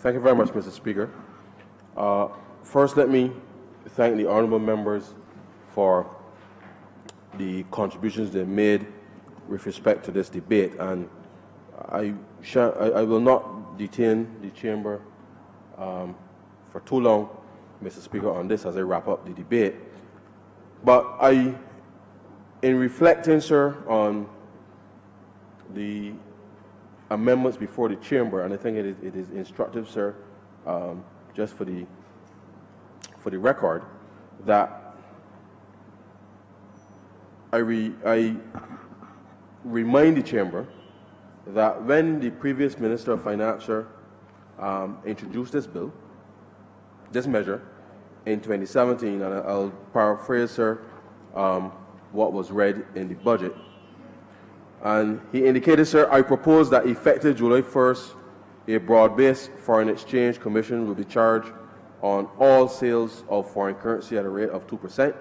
Thank you very much, Mr. Speaker. First, let me thank the honourable members for the contributions they made with respect to this debate, and I will not detain the chamber for too long, Mr. Speaker, on this as I wrap up the debate. But in reflecting, sir, on the amendments before the chamber, and I think it is instructive, sir, just for the record, that I remind the chamber that when the previous Minister of Finance, sir, introduced this bill, this measure, in 2017, and I'll paraphrase, sir, what was read in the budget. And he indicated, sir, I propose that effective July 1st, a broad-based foreign exchange commission will be charged on all sales of foreign currency at a rate of 2%.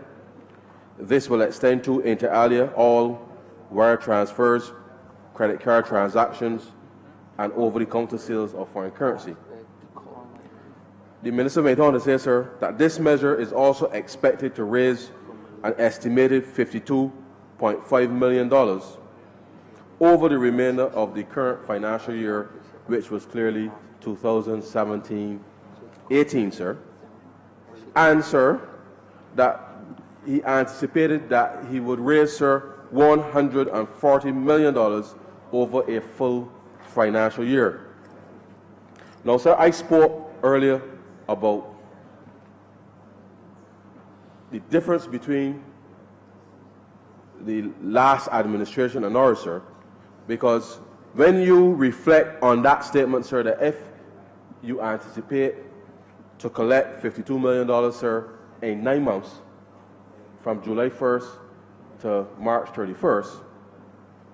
This will extend to, inter alia, all wire transfers, credit card transactions, and over-the-counter sales of foreign currency. The Minister went on to say, sir, that this measure is also expected to raise an estimated $52.5 million over the remainder of the current financial year, which was clearly 2017-18, sir. And, sir, that he anticipated that he would raise, sir, $140 million over a full financial year. Now, sir, I spoke earlier about the difference between the last administration and ours, sir, because when you reflect on that statement, sir, that if you anticipate to collect $52 million, sir, in 9 months, from July 1st to March 31st,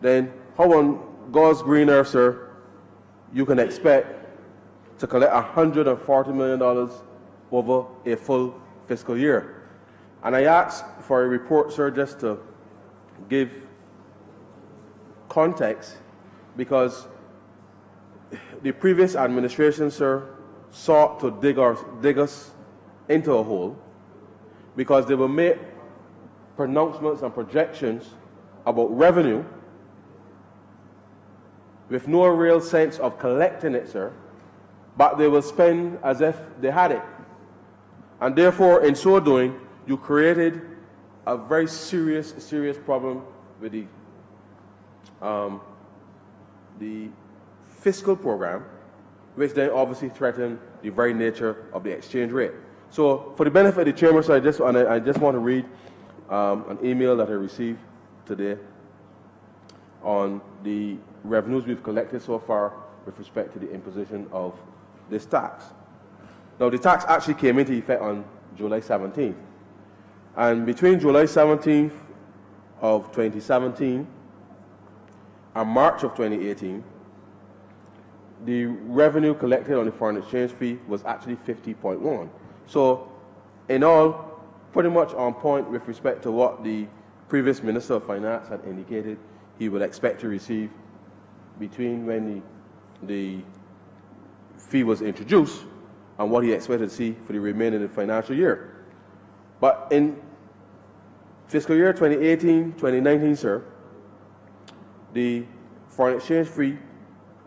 then how on God's green earth, sir, you can expect to collect $140 million over a full fiscal year? And I asked for a report, sir, just to give context, because the previous administration, sir, sought to dig us into a hole, because they will make pronouncements and projections about revenue with no real sense of collecting it, sir, but they will spend as if they had it. And therefore, in so doing, you created a very serious problem with the fiscal program, which then obviously threatened the very nature of the exchange rate. So, for the benefit of the chamber, sir, I just want to read an email that I received today on the revenues we've collected so far with respect to the imposition of this tax. Now, the tax actually came into effect on July 17th. And between July 17th of 2017 and March of 2018, the revenue collected on the foreign exchange fee was actually 50.1. So, in all, pretty much on point with respect to what the previous Minister of Finance had indicated he would expect to receive between when the fee was introduced and what he expected to see for the remainder of the financial year. But in fiscal year 2018-2019, sir, the foreign exchange fee,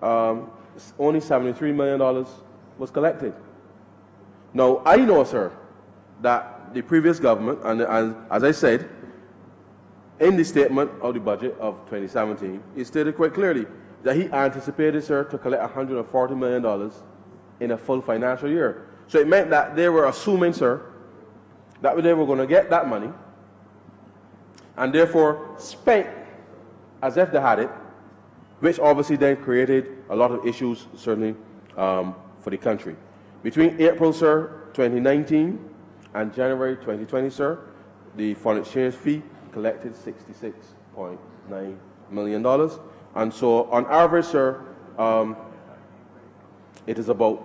only $73 million was collected. Now, I know, sir, that the previous government, and as I said, in the statement of the budget of 2017, it stated quite clearly that he anticipated, sir, to collect $140 million in a full financial year. So it meant that they were assuming, sir, that they were going to get that money and therefore spent as if they had it, which obviously then created a lot of issues, certainly, for the country. Between April, sir, 2019 and January 2020, sir, the foreign exchange fee collected $66.9 million. And so, on average, sir, it is about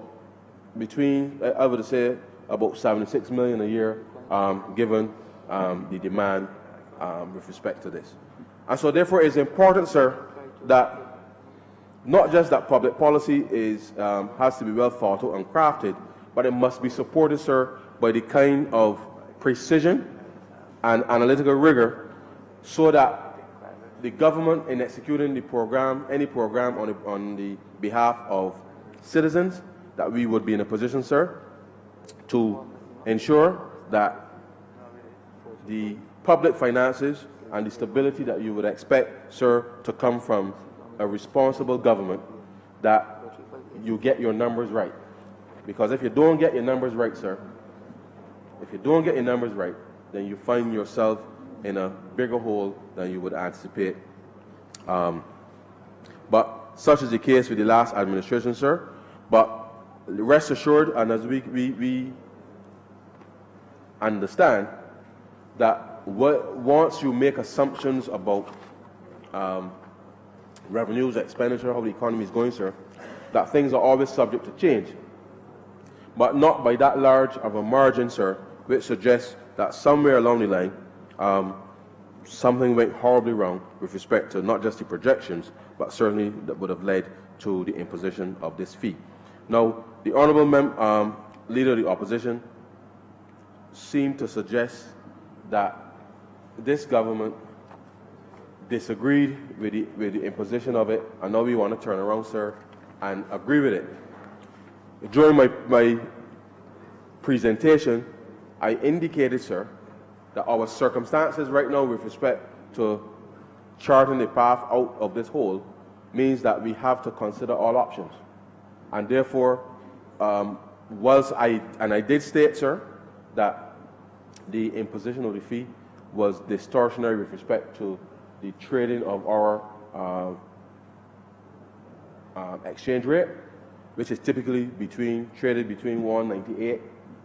between, I would say, about $76 million a year, given the demand with respect to this. And so, therefore, it's important, sir, that not just that public policy has to be well thought out and crafted, but it must be supported, sir, by the kind of precision and analytical rigor so that the government, in executing the program, any program on the behalf of citizens, that we would be in a position, sir, to ensure that the public finances and the stability that you would expect, sir, to come from a responsible government, that you get your numbers right. Because if you don't get your numbers right, sir, then you find yourself in a bigger hole than you would anticipate. But such is the case with the last administration, sir. But rest assured, and as we understand, that once you make assumptions about revenues, expenditure, how the economy is going, sir, that things are always subject to change. But not by that large of a margin, sir, which suggests that somewhere along the line, something went horribly wrong with respect to not just the projections, but certainly that would have led to the imposition of this fee. Now, the Honourable Leader of the Opposition seemed to suggest that this government disagreed with the imposition of it, and now we want to turn around, sir, and agree with it. During my presentation, I indicated, sir, that our circumstances right now with respect to charting the path out of this hole means that we have to consider all options. And therefore, I did state, sir, that the imposition of the fee was distortionary with respect to the trading of our exchange rate, which is typically traded between $1.98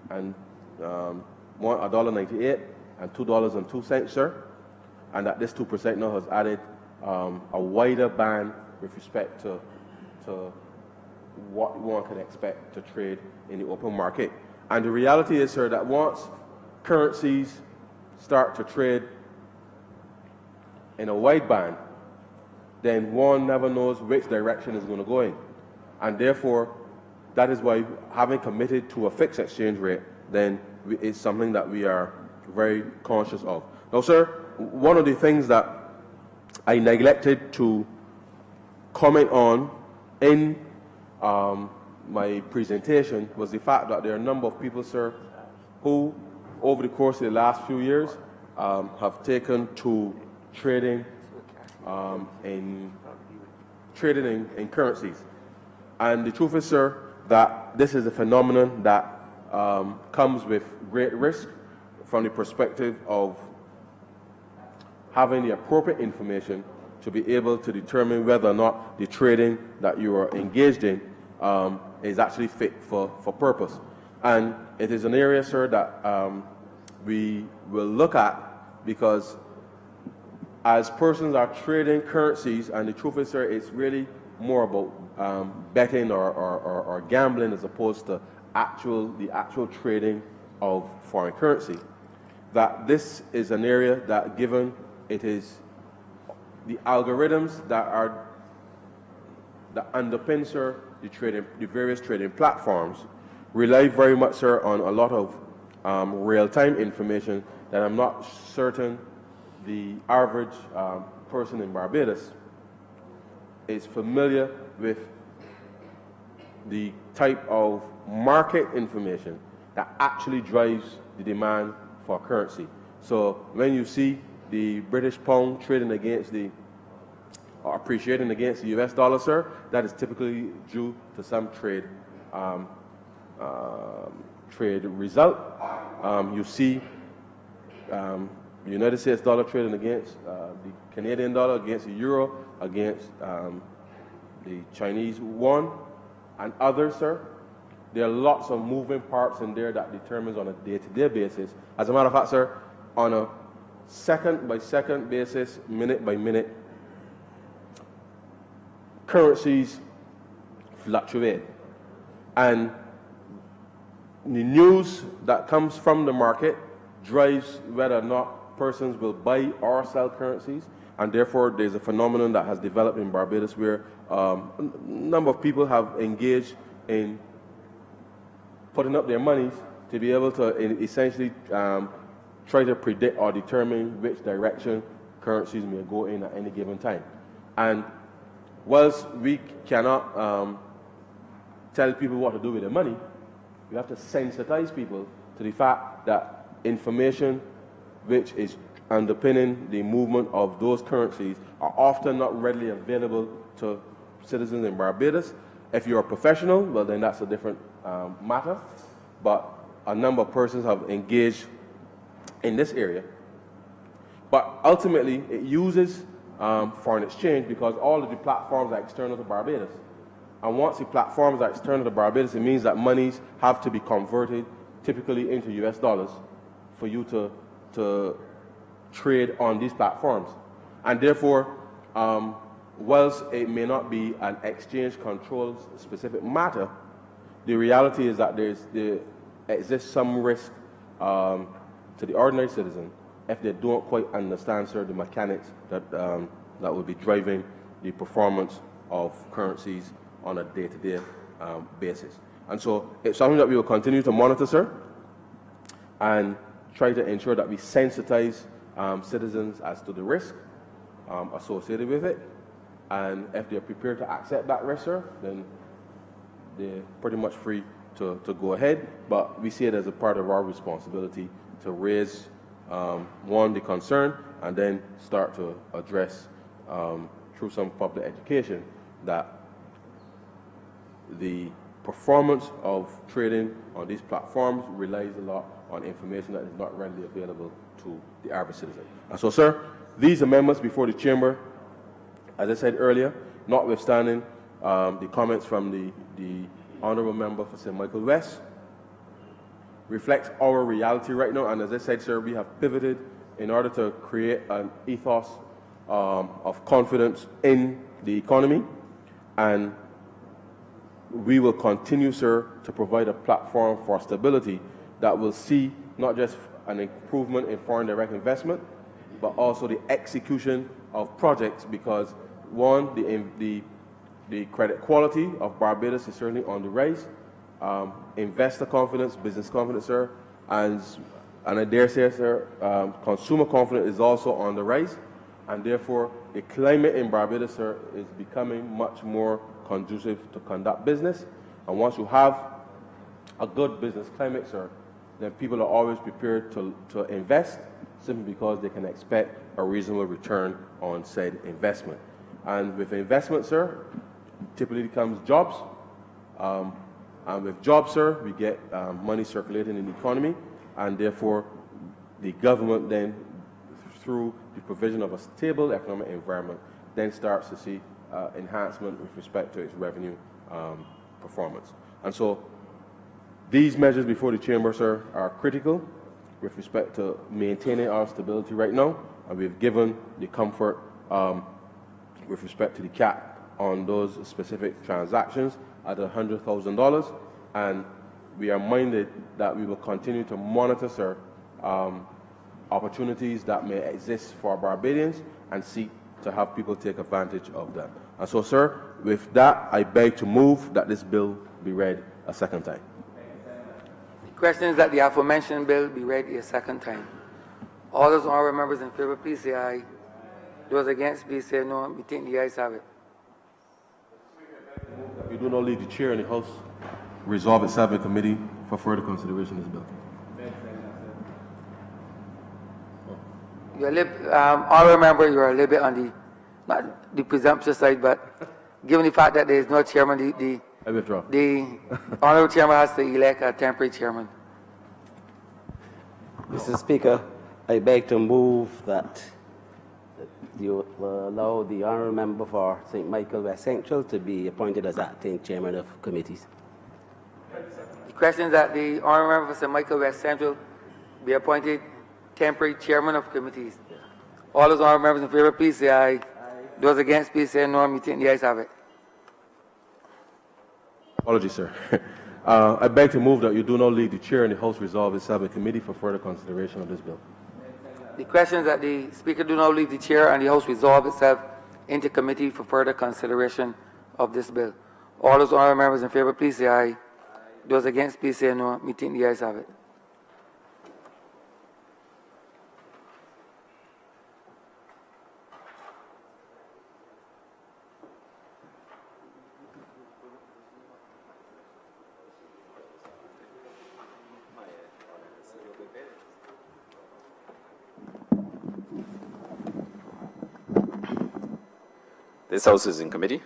and $1.98 and $2.02, sir, and that this 2% now has added a wider band with respect to what one can expect to trade in the open market. And the reality is, sir, that once currencies start to trade in a wide band, then one never knows which direction is going to go in. And therefore, that is why having committed to a fixed exchange rate, then it's something that we are very conscious of. Now, sir, one of the things that I neglected to comment on in my presentation was the fact that there are a number of people, sir, who over the course of the last few years have taken to trading in currencies. And the truth is, sir, that this is a phenomenon that comes with great risk from the perspective of having the appropriate information to be able to determine whether or not the trading that you are engaged in is actually fit for purpose. And it is an area, sir, that we will look at, because as persons are trading currencies, and the truth is, sir, it's really more about betting or gambling as opposed to the actual trading of foreign currency, that this is an area that, given it is the algorithms that underpin, sir, the various trading platforms, rely very much, sir, on a lot of real-time information that I'm not certain the average person in Barbados is familiar with the type of market information that actually drives the demand for currency. So when you see the British pound trading against or appreciating against the US dollar, sir, that is typically due to some trade result. You see the United States dollar trading against the Canadian dollar, against the euro, against the Chinese yuan, and others, sir. There are lots of moving parts in there that determines on a day-to-day basis. As a matter of fact, sir, on a second-by-second basis, minute-by-minute, currencies fluctuate. And the news that comes from the market drives whether or not persons will buy or sell currencies, and therefore there's a phenomenon that has developed in Barbados where a number of people have engaged in putting up their monies to be able to essentially try to predict or determine which direction currencies may go in at any given time. And whilst we cannot tell people what to do with their money, we have to sensitize people to the fact that information which is underpinning the movement of those currencies are often not readily available to citizens in Barbados. If you're a professional, well, then that's a different matter. But a number of persons have engaged in this area. But ultimately, it uses foreign exchange because all of the platforms are external to Barbados. And once the platforms are external to Barbados, it means that monies have to be converted typically into US dollars for you to trade on these platforms. And therefore, whilst it may not be an exchange control specific matter, the reality is that there exists some risk to the ordinary citizen if they don't quite understand, sir, the mechanics that will be driving the performance of currencies on a day-to-day basis. And so it's something that we will continue to monitor, sir, and try to ensure that we sensitize citizens as to the risk associated with it. And if they're prepared to accept that risk, sir, then they're pretty much free to go ahead. But we see it as a part of our responsibility to raise, one, the concern, and then start to address through some public education that the performance of trading on these platforms relies a lot on information that is not readily available to the average citizen. And so, sir, these amendments before the Chamber, as I said earlier, notwithstanding the comments from the Honourable Member for St. Michael West, reflects our reality right now. And as I said, sir, we have pivoted in order to create an ethos of confidence in the economy. And we will continue, sir, to provide a platform for stability that will see not just an improvement in foreign direct investment, but also the execution of projects, because one, the credit quality of Barbados is certainly on the rise. Investor confidence, business confidence, sir, and I dare say, sir, consumer confidence is also on the rise, and therefore the climate in Barbados, sir, is becoming much more conducive to conduct business. And once you have a good business climate, sir, then people are always prepared to invest simply because they can expect a reasonable return on said investment. And with investment, sir, typically comes jobs. And with jobs, sir, we get money circulating in the economy, and therefore the government then, through the provision of a stable economic environment, then starts to see enhancement with respect to its revenue performance. And so these measures before the Chamber, sir, are critical with respect to maintaining our stability right now, and we've given the comfort with respect to the cap on those specific transactions at $100,000, and we are minded that we will continue to monitor, sir, opportunities that may exist for Barbadians and seek to have people take advantage of them. And so, sir, with that, I beg to move that this bill be read a second time. The question is that the aforementioned bill be read a second time. All those honorable members in favor, please say aye. Those against, please say no. We think the ayes have it. We do not leave the chair in the House. Resolve itself in committee for further consideration of this bill. Honorable member, you are a little bit on the, not the presumptuous side, but given the fact that there is no chairman, I withdraw. The honorable chairman has to elect a temporary chairman. Mr. Speaker, I beg to move that you will allow the honourable member for St. Michael West Central to be appointed as acting chairman of committees. The question is that the honourable member for St. Michael West Central be appointed temporary chairman of committees. All those honourable members in favor, please say aye. Aye. Those against, please say no. We think the ayes have it. Apologies, sir. I beg to move that you do not leave the chair in the House resolve itself in committee for further consideration of this bill. The question is that the Speaker do not leave the chair and the House resolve itself into committee for further consideration of this bill. All those honourable members in favour, please say aye. Those against, please say no. Me think the ayes have it. This House is in committee.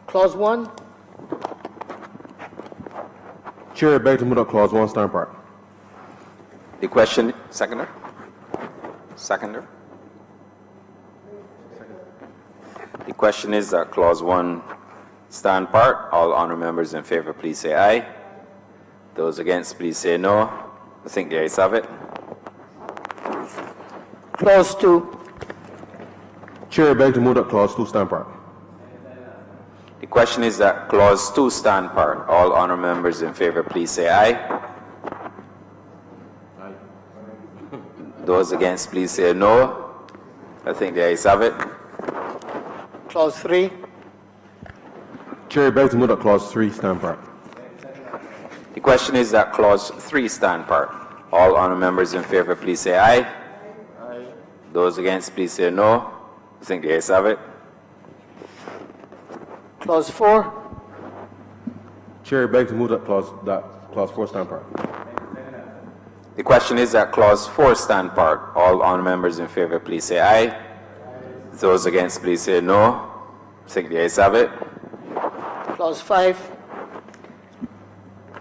Clause 1. Chair, I beg to move that clause 1 stand part. The question, seconder? Seconder? The question is that clause 1 stand part. All honourable members in favour, please say aye. Those against, please say no. I think the ayes have it. Clause 2. Chair, I beg to move that clause 2 stand part. The question is that clause 2 stand part. All honourable members in favour, please say aye. Those against, please say no. I think the ayes have it. Clause 3. Chair, I beg to move that clause 3 stand part. The question is that clause 3 stand part. All honourable members in favour, please say aye. Those against, please say no. I think the ayes have it. Clause 4. Chair, I beg to move that clause 4 stand part. The question is that clause 4 stand part. All honourable members in favour, please say aye. Those against, please say no. I think the ayes have it. Clause 5.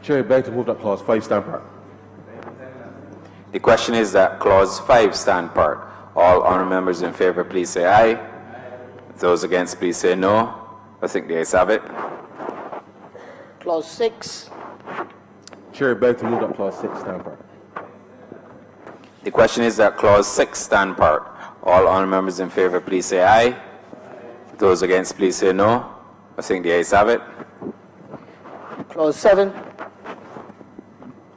Chair, I beg to move that clause 5 stand part. The question is that clause 5 stand part. All honourable members in favour, please say aye. Those against, please say no. I think the ayes have it. Clause 6. Chair, I beg to move that clause 6 stand part. The question is that clause 6 stand part. All honourable members in favour, please say aye. Those against, please say no. I think the ayes have it. Clause 7.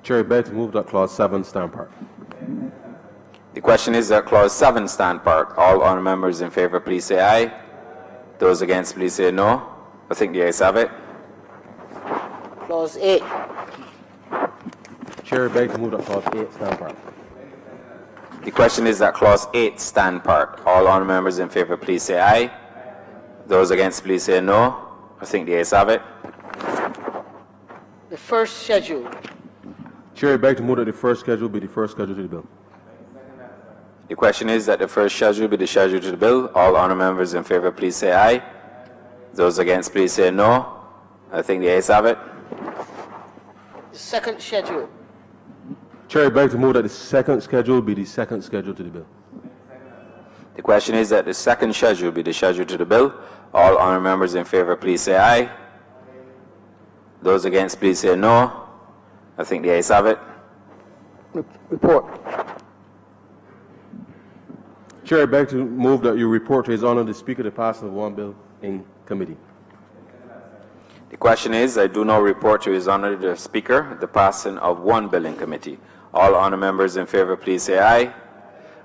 Chair, I beg to move that clause 7 stand part. The question is that clause 7 stand part. All honourable members in favour, please say aye. Those against, please say no. I think the ayes have it. Clause 8. Chair, I beg to move that clause 8 stand part. The question is that clause 8 stand part. All honourable members in favour, please say aye. Those against, please say no. I think the ayes have it. The first schedule. Chair, I beg to move that the first schedule be the first schedule to the bill. The question is that the first schedule be the schedule to the bill. All honourable members in favour, please say aye. Those against, please say no. I think the ayes have it. The second schedule. Chair, I beg to move that the second schedule be the second schedule to the bill. The question is that the second schedule be the schedule to the bill. All honourable members in favour, please say aye. Those against, please say no. I think the ayes have it. Report. Chair, I beg to move that you report to His Honour the Speaker the passing of one bill in committee. The question is, I do now report to His Honour the Speaker the passing of one bill in committee. All honourable members in favour, please say aye.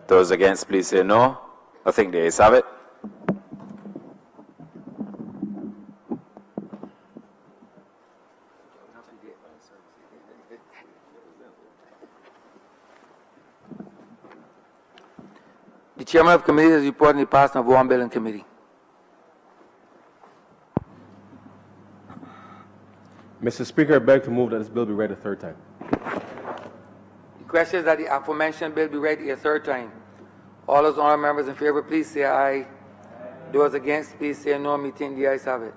Those against, please say no. I think the ayes have it. The chairman of committee has reported the passing of one bill in committee. Mr. Speaker, I beg to move that this bill be read a third time. The question is that the aforementioned bill be read a third time. All those honourable members in favour, please say aye. Those against, please say no. Me think the ayes have it.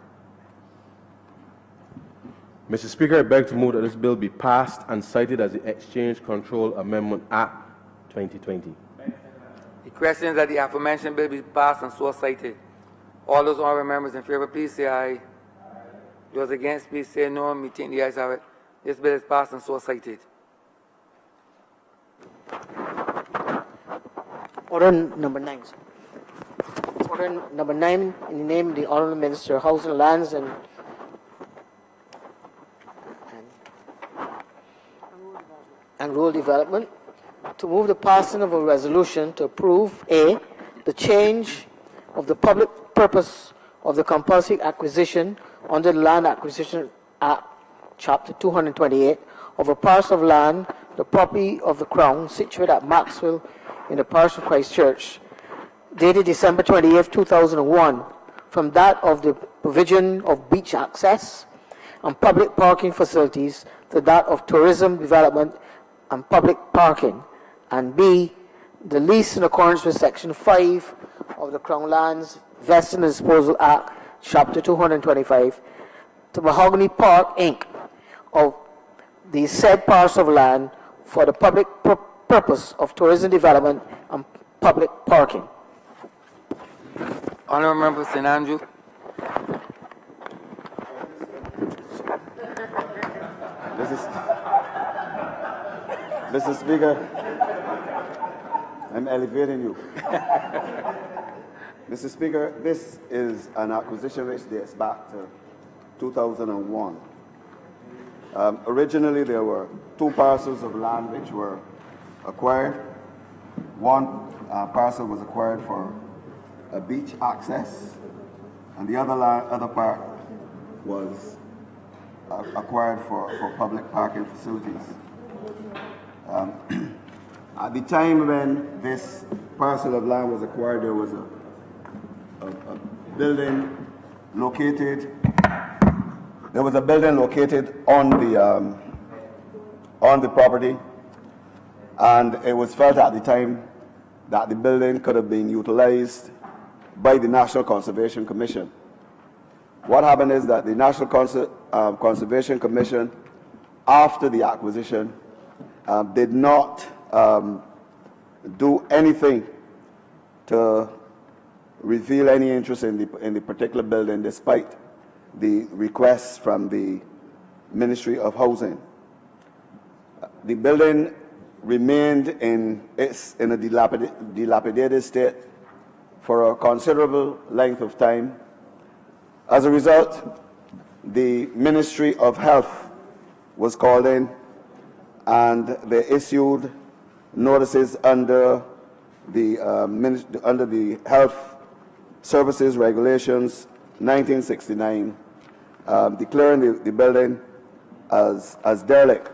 Mr. Speaker, I beg to move that this bill be passed and cited as the Exchange Control Amendment Act 2020. The question is that the aforementioned bill be passed and so cited. All those honorable members in favor, please say aye. Those against, please say no. Me think the ayes have it. This bill is passed and so cited. Order number 9. Sir. Order number 9 in the name of the Honorable Minister of Housing, Lands and Rural Development to move the passing of a resolution to approve A, the change of the public purpose of the compulsory acquisition under the Land Acquisition Act, Chapter 228, of a parcel of land, the property of the Crown, situated at Maxwell in the parish of Christchurch, dated December 28, 2001, from that of the provision of beach access and public parking facilities to that of tourism development and public parking, and B, the lease in accordance with Section 5 of the Crown Lands Vesting and Disposal Act, Chapter 225, to Mahogany Park, Inc., of the said parcel of land for the public purpose of tourism development and public parking. Honorable Member St. Andrew. Mr. Speaker, I'm elevating you. Mr. Speaker, this is an acquisition which dates back to 2001. Originally, there were 2 parcels of land which were acquired. One parcel was acquired for a beach access, and the other part was acquired for public parking facilities. At the time when this parcel of land was acquired, there was a building located. There was a building located on the property, and it was felt at the time that the building could have been utilized by the National Conservation Commission. What happened is that the National Conservation Commission, after the acquisition, did not do anything to reveal any interest in the particular building, despite the requests from the Ministry of Housing. The building remained in a dilapidated state for a considerable length of time. As a result, the Ministry of Health was called in, and they issued notices under the Health Services Regulations 1969, declaring the building as derelict,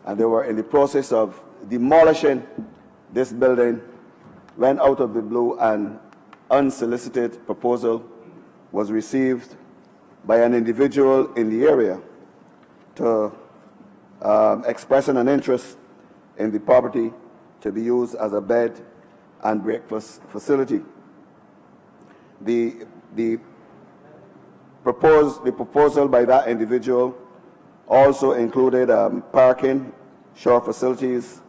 and they were in the process of demolishing this building when, out of the blue, an unsolicited proposal was received by an individual in the area to expressing an interest in the property to be used as a bed and breakfast facility. The proposal by that individual also included parking, shore facilities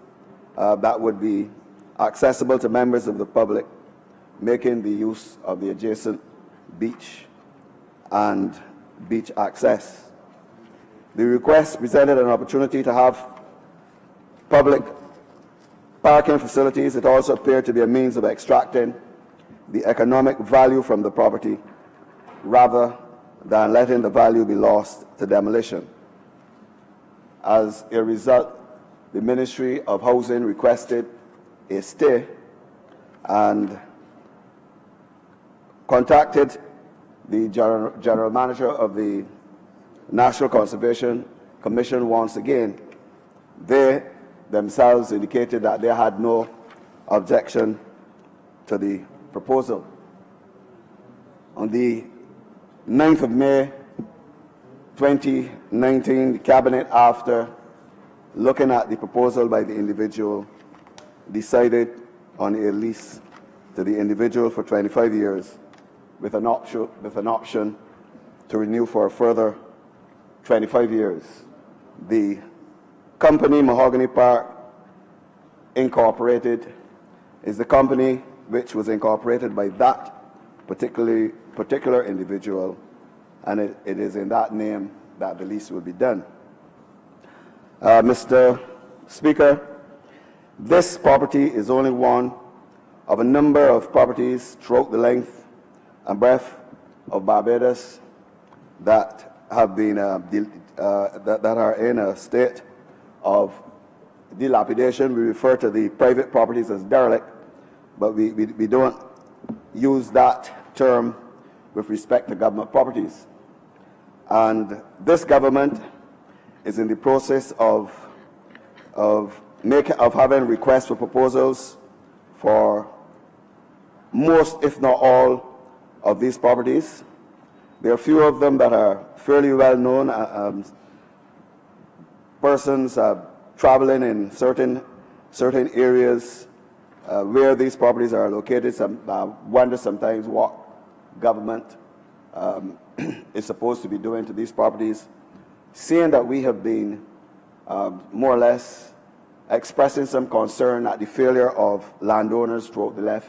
that would be accessible to members of the public, making the use of the adjacent beach and beach access. The request presented an opportunity to have public parking facilities. It also appeared to be a means of extracting the economic value from the property rather than letting the value be lost to demolition. As a result, the Ministry of Housing requested a stay and contacted the General Manager of the National Conservation Commission once again. They themselves indicated that they had no objection to the proposal. On the 9th of May 2019, the Cabinet, after looking at the proposal by the individual, decided on a lease to the individual for 25 years with an option to renew for a further 25 years. The company Mahogany Park Incorporated is the company which was incorporated by that particular particular individual, and it is in that name that the lease will be done. Mr. Speaker, this property is only one of a number of properties throughout the length and breadth of Barbados that have been that are in a state of dilapidation. We refer to the private properties as derelict, but we don't use that term with respect to government properties. And this government is in the process of having requests for proposals for most, if not all, of these properties. There are a few of them that are fairly well known. Persons traveling in certain areas where these properties are located wonder sometimes what government is supposed to be doing to these properties. Seeing that we have been more or less expressing some concern at the failure of landowners throughout the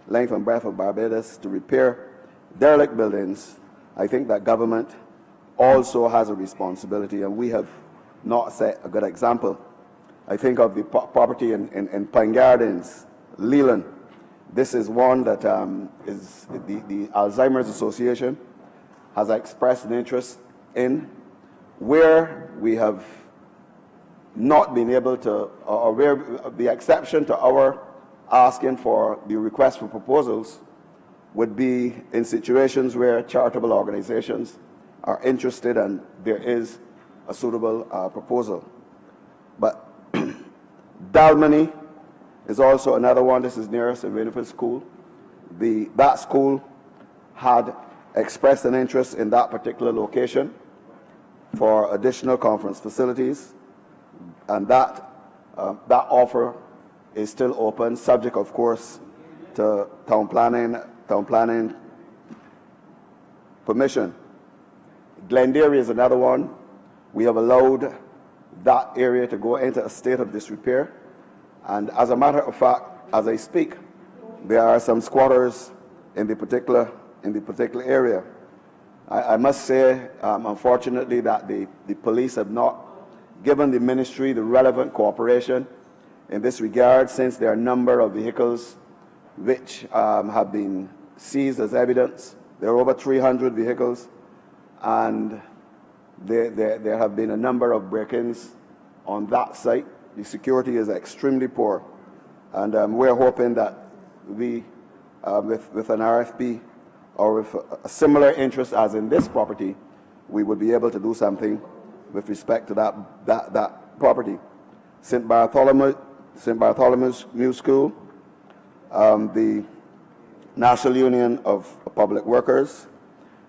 length and breadth of Barbados to repair derelict buildings, I think that government also has a responsibility, and we have not set a good example. I think of the property in Pine Gardens, Leland. This is one that is the Alzheimer's Association has expressed an interest in, where we have not been able to, or where the exception to our asking for the request for proposals would be in situations where charitable organizations are interested and there is a suitable proposal. But Dalmany is also another one. This is near St. Winifred's School. That school had expressed an interest in that particular location for additional conference facilities, and that offer is still open, subject, of course, to town planning permission. Glenderry is another one. We have allowed that area to go into a state of disrepair, and as a matter of fact, as I speak, there are some squatters in the particular area. I must say, unfortunately, that the police have not given the ministry the relevant cooperation in this regard, since there are a number of vehicles which have been seized as evidence. There are over 300 vehicles, and there have been a number of break-ins on that site. The security is extremely poor, and we're hoping that we, with an RFP or with a similar interest as in this property, we would be able to do something with respect to that property. St. Bartholomew's New School, the National Union of Public Workers,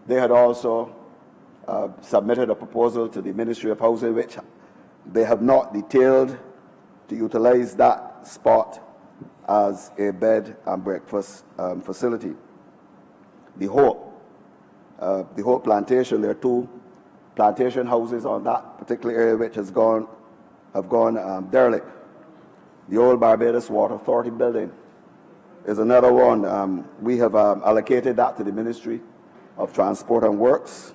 they had also submitted a proposal to the Ministry of Housing, which they have not detailed, to utilize that spot as a bed and breakfast facility. The Hope Plantation, there are two plantation houses on that particular area which have gone derelict. The old Barbados Water Authority building is another one. We have allocated that to the Ministry of Transport and Works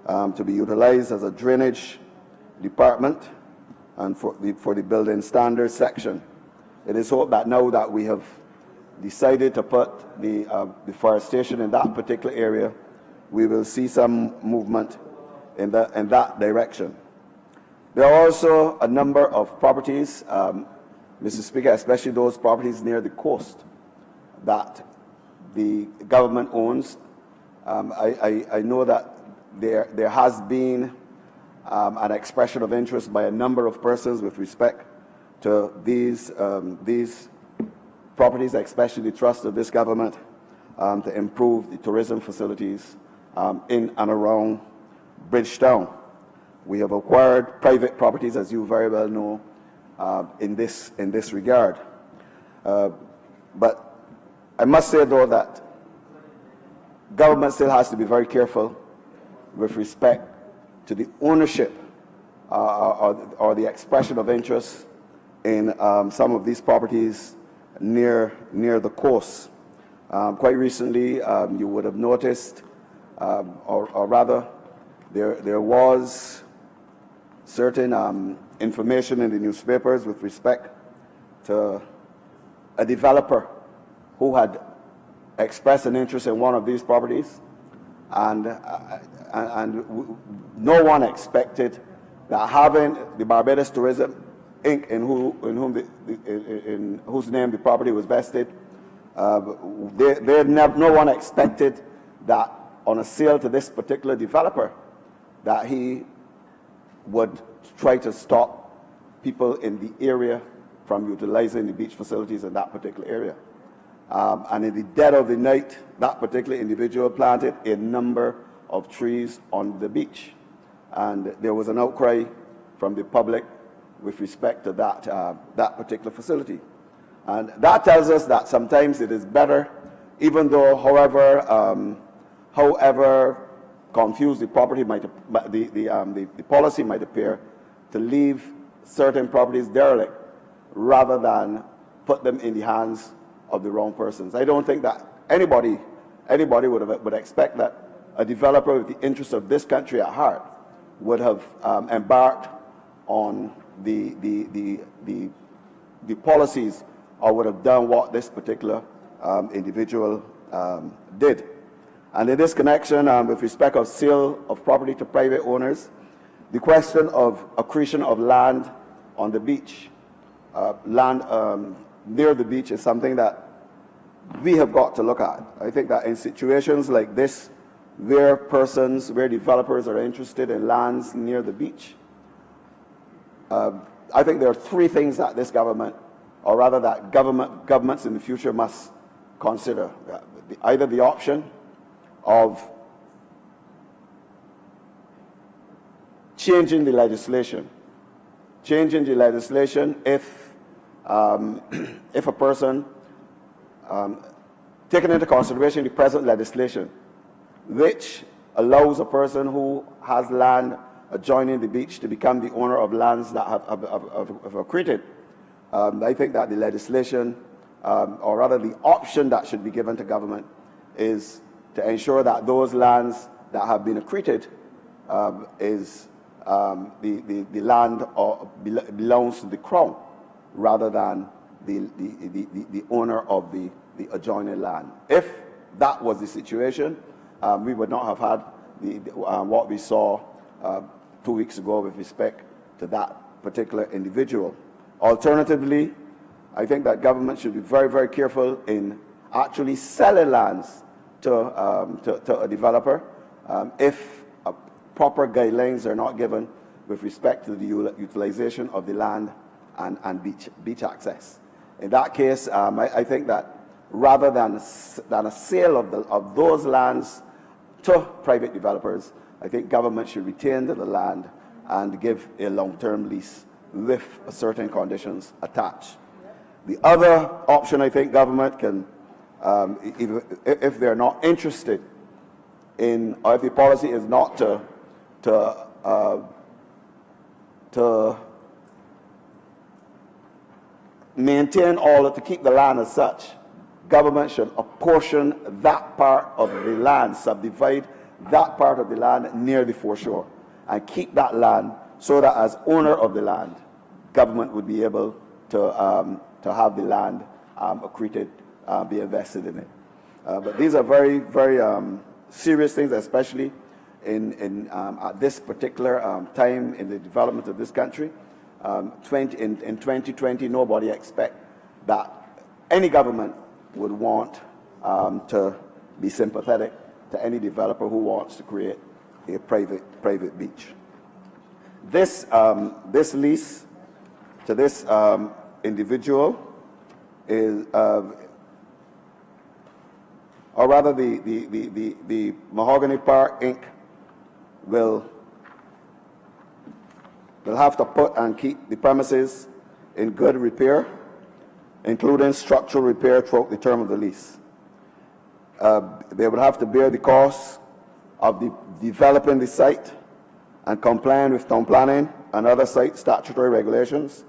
to be utilized as a drainage department and for the building standards section. It is hoped that now that we have decided to put the deforestation in that particular area, we will see some movement in that direction. There are also a number of properties, Mr. Speaker, especially those properties near the coast that the government owns. I know that there has been an expression of interest by a number of persons with respect to these properties, especially the trust of this government, to improve the tourism facilities in and around Bridgetown. We have acquired private properties, as you very well know, in this regard. But I must say, though, that government still has to be very careful with respect to the ownership or the expression of interest in some of these properties near the coast. Quite recently, you would have noticed or rather, there was certain information in the newspapers with respect to a developer who had expressed an interest in one of these properties, and no one expected that having the Barbados Tourism Inc., in whose name the property was vested, no one expected that on a sale to this particular developer, that he would try to stop people in the area from utilizing the beach facilities in that particular area. And in the dead of the night, that particular individual planted a number of trees on the beach. And there was an outcry from the public with respect to that particular facility. And that tells us that sometimes it is better, even though, however confused the property might, the policy might appear, to leave certain properties derelict rather than put them in the hands of the wrong persons. I don't think that anybody would expect that a developer with the interests of this country at heart would have embarked on the policies, or would have done what this particular individual did. And in this connection, with respect of sale of property to private owners, the question of accretion of land on the beach, land near the beach, is something that we have got to look at. I think that in situations like this, where developers are interested in lands near the beach, I think there are three things that this government, or rather that governments in the future must consider. Either the option of changing the legislation if a person, taking into consideration the present legislation, which allows a person who has land adjoining the beach to become the owner of lands that have accreted. I think that the legislation, or rather the option that should be given to government, is to ensure that those lands that have been accreted is the land belongs to the Crown rather than the owner of the adjoining land. If that was the situation, we would not have had what we saw 2 weeks ago with respect to that particular individual. Alternatively, I think that government should be very, very careful in actually selling lands to a developer if proper guidelines are not given with respect to the utilization of the land and beach access. In that case, I think that rather than a sale of those lands to private developers, I think government should retain the land and give a long-term lease with certain conditions attached. The other option I think government can, if they're not interested in, or if the policy is not to maintain to keep the land as such, government should apportion that part of the land, subdivide that part of the land near the foreshore, and keep that land so that as owner of the land, government would be able to have the land accreted, be invested in it. But these are very, very serious things, especially at this particular time in the development of this country. In 2020, nobody expect that any government would want to be sympathetic to any developer who wants to create a private beach. This lease to this individual is, or rather the Mahogany Park Inc. will have to put and keep the premises in good repair, including structural repair throughout the term of the lease. They would have to bear the costs of developing the site and complying with town planning and other site statutory regulations,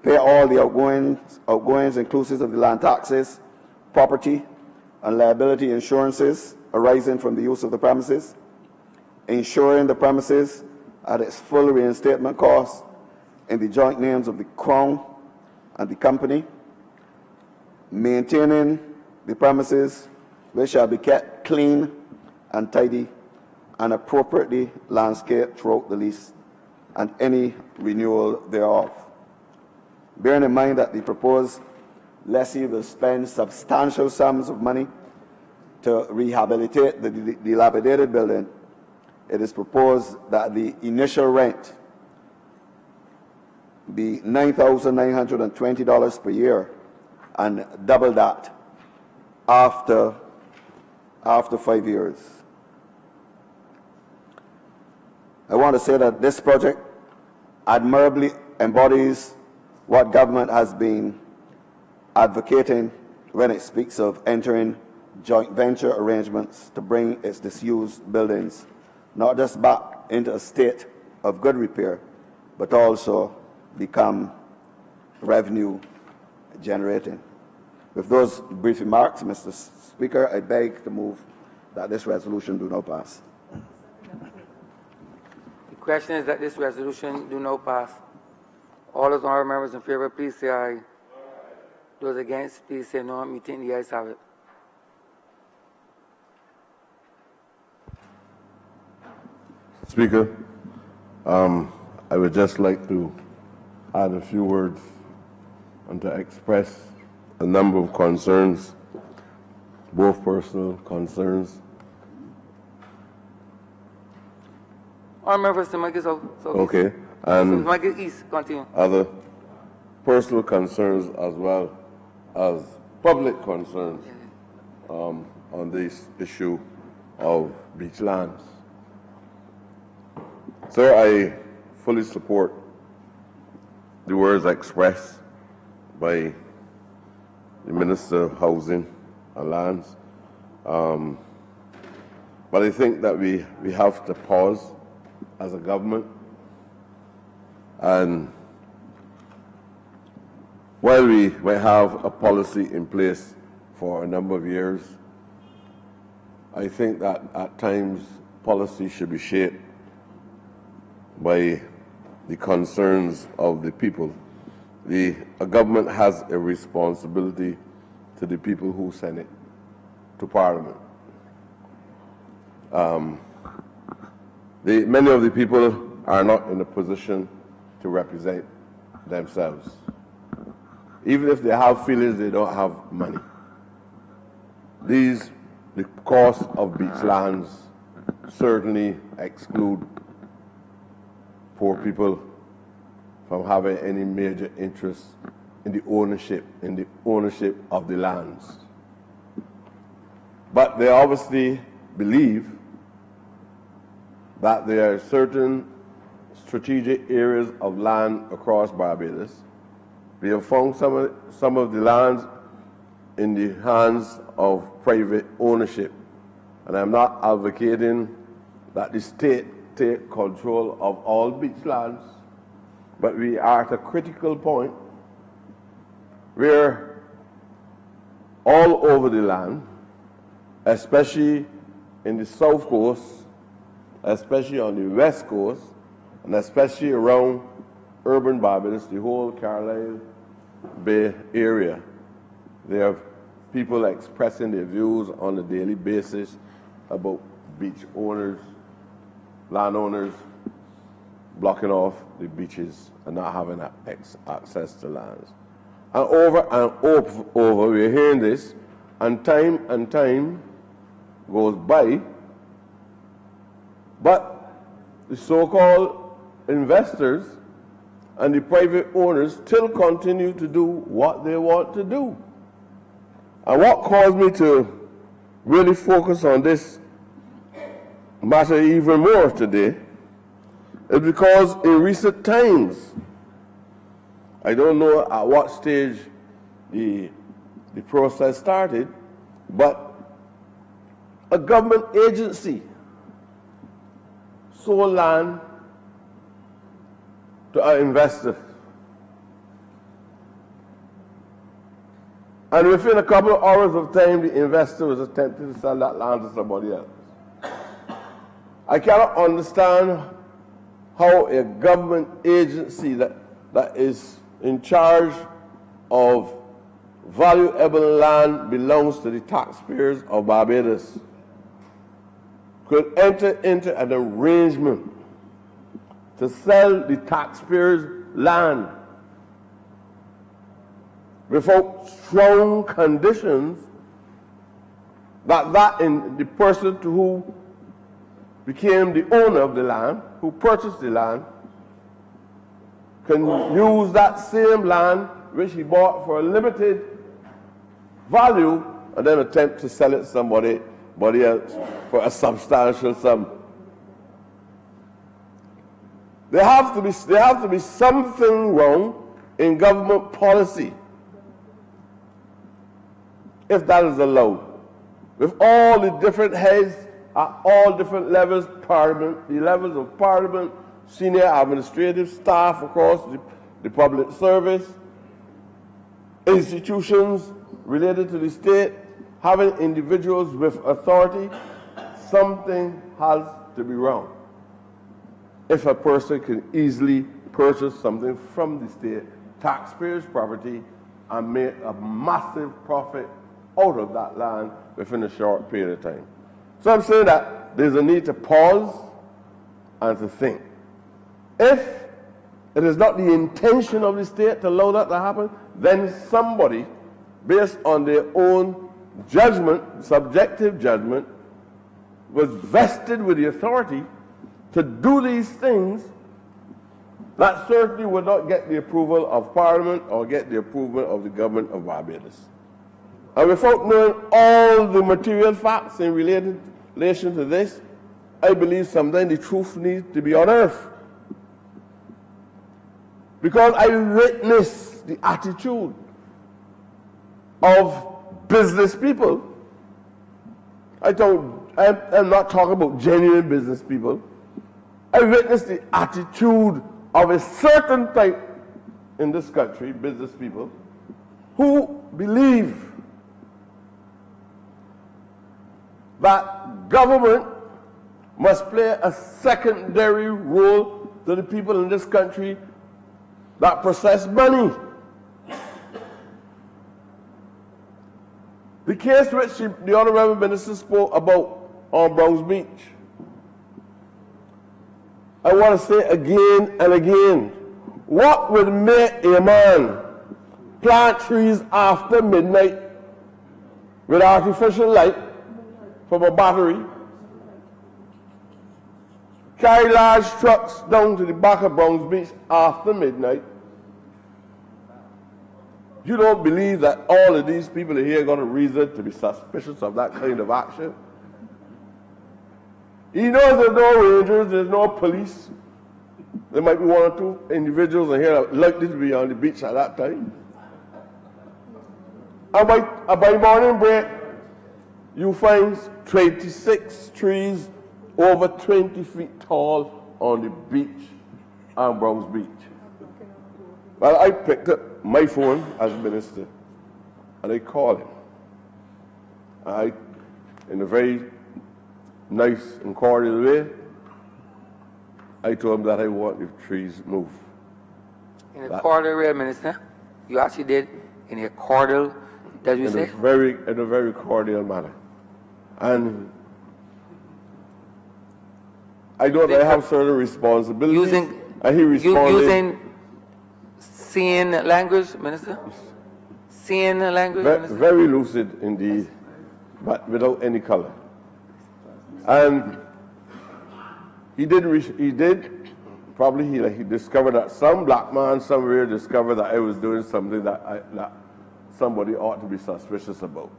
pay all the outgoings inclusive of the land taxes, property and liability insurances arising from the use of the premises, insuring the premises at its full reinstatement cost in the joint names of the Crown and the company, maintaining the premises which shall be kept clean and tidy and appropriately landscaped throughout the lease and any renewal thereof. Bearing in mind that the proposed lessee will spend substantial sums of money to rehabilitate the dilapidated building, it is proposed that the initial rent be $9,920 per year and double that after 5 years. I want to say that this project admirably embodies what government has been advocating when it speaks of entering joint venture arrangements to bring its disused buildings not just back into a state of good repair, but also become revenue generating. With those brief remarks, Mr. Speaker, I beg to move that this resolution do not pass. The question is that this resolution do not pass. All those honorable members in favor, please say aye. Those against, please say no. Meeting the ayes have it. Speaker, I would just like to add a few words and to express a number of concerns, both personal concerns. Honorable members, the mic is out. Okay, and The mic is east. Continue. other personal concerns as well as public concerns on this issue of beach lands. Sir, I fully support the words expressed by the Minister of Housing and Lands. But I think that we have to pause as a government, and while we may have a policy in place for a number of years, I think that at times policy should be shaped by the concerns of the people. A government has a responsibility to the people who send it to Parliament. Many of the people are not in a position to represent themselves. Even if they have feelings, they don't have money. The cost of beach lands certainly exclude poor people from having any major interest in the ownership of the lands. But they obviously believe that there are certain strategic areas of land across Barbados. We have found some of the lands in the hands of private ownership, and I'm not advocating that the state take control of all beach lands, but we are at a critical point where all over the land, especially in the south coast, especially on the west coast, and especially around urban Barbados, the whole Carlisle Bay area, there are people expressing their views on a daily basis about beach owners, landowners blocking off the beaches and not having access to lands. And over, we're hearing this, and time goes by, but the so-called investors and the private owners still continue to do what they want to do. And what caused me to really focus on this matter even more today is because in recent times, I don't know at what stage the process started, but a government agency sold land to an investor. And within a couple of hours of time, the investor was attempting to sell that land to somebody else. I cannot understand how a government agency that is in charge of valuable land belongs to the taxpayers of Barbados could enter into an arrangement to sell the taxpayers' land without strong conditions that in the person to who became the owner of the land, who purchased the land, can use that same land which he bought for a limited value and then attempt to sell it to somebody else for a substantial sum. There have to be something wrong in government policy if that is allowed. With all the different heads at all different levels, Parliament, the levels of Parliament, senior administrative staff across the public service, institutions related to the state, having individuals with authority, something has to be wrong. If a person can easily purchase something from the state, taxpayers' property, and make a massive profit out of that land within a short period of time. So I'm saying that there's a need to pause and to think. If it is not the intention of the state to allow that to happen, then somebody, based on their own judgment, subjective judgment, was vested with the authority to do these things that certainly would not get the approval of Parliament or get the approval of the government of Barbados. And without knowing all the material facts in relation to this, I believe sometimes the truth needs to be unearthed. Because I witnessed the attitude of business people. I'm not talking about genuine business people. I witnessed the attitude of a certain type in this country, business people, who believe that government must play a secondary role to the people in this country that process money. The case which the Honorable Minister spoke about on Browns Beach, I want to say again and again, what would make a man plant trees after midnight with artificial light from a battery, carry large trucks down to the back of Browns Beach after midnight? You don't believe that all of these people here are going to reason to be suspicious of that kind of action? He knows there's no rangers, there's no police. There might be one or two individuals in here that likely to be on the beach at that time. And by morning break, you find 26 trees over 20 feet tall on the beach on Browns Beach. Well, I picked up my phone as minister and I called him. In a very nice and cordial way, I told him that I want the trees moved. In a cordial way, Minister? You actually did in a cordial, does you say? In a very cordial manner. And I know that I have certain responsibilities. And he responded. Using sane language, Minister? Sane language, Minister? Very lucid indeed, but without any color. And he discovered that some black man somewhere discovered that I was doing something that somebody ought to be suspicious about.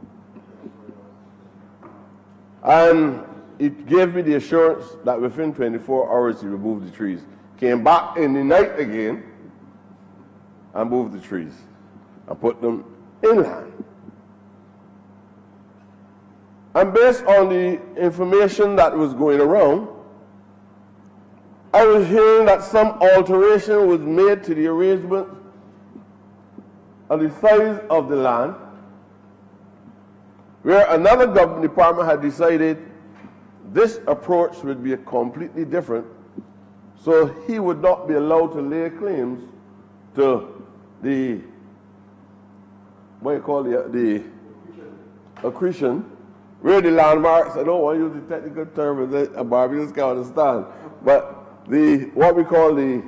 And it gave me the assurance that within 24 hours he removed the trees. Came back in the night again and moved the trees and put them inland. And based on the information that was going around, I was hearing that some alteration was made to the arrangement and the size of the land where another government department had decided this approach would be completely different, so he would not be allowed to lay claims to the, what you call the accretion, where the landmarks, I don't want to use the technical term that Barbadians can understand, but the, what we call the,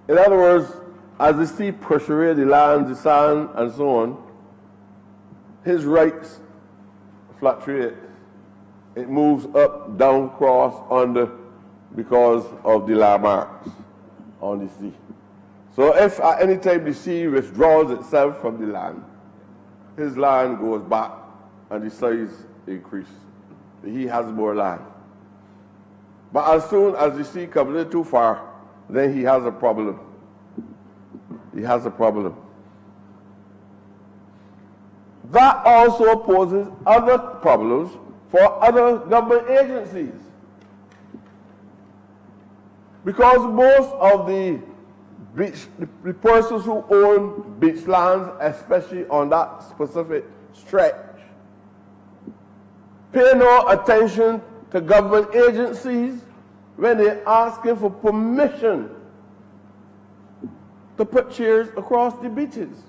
in other words, as the sea pressurizes the land, the sand, and so on, his rights fluctuate. It moves up, down, cross, under, because of the landmarks on the sea. So if at any time the sea withdraws itself from the land, his land goes back and the size increases. He has more land. But as soon as the sea comes in too far, then he has a problem. He has a problem. That also poses other problems for other government agencies. Because most of the persons who own beach lands, especially on that specific stretch, pay no attention to government agencies when they're asking for permission to put chairs across the beaches.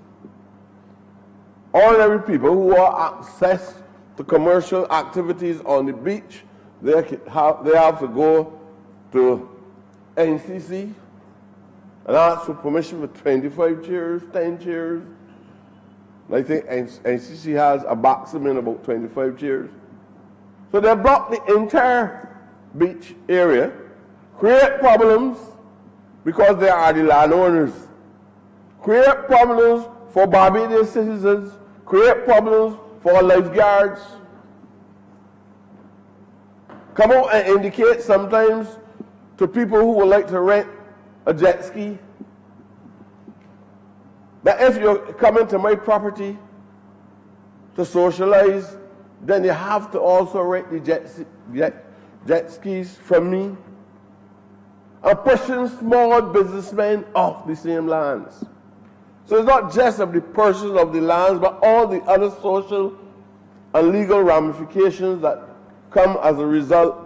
Ordinary people who have access to commercial activities on the beach, they have to go to NCC and ask for permission for 25 chairs, 10 chairs. And I think NCC has a maximum of about 25 chairs. So they block the entire beach area, create problems because they are the landowners, create problems for Barbadian citizens, create problems for lifeguards. Come out and indicate sometimes to people who would like to rent a jet ski that if you're coming to my property to socialize, then you have to also rent the jet skis from me. And pushing small businessmen off the same lands. So it's not just of the purchase of the lands, but all the other social and legal ramifications that come as a result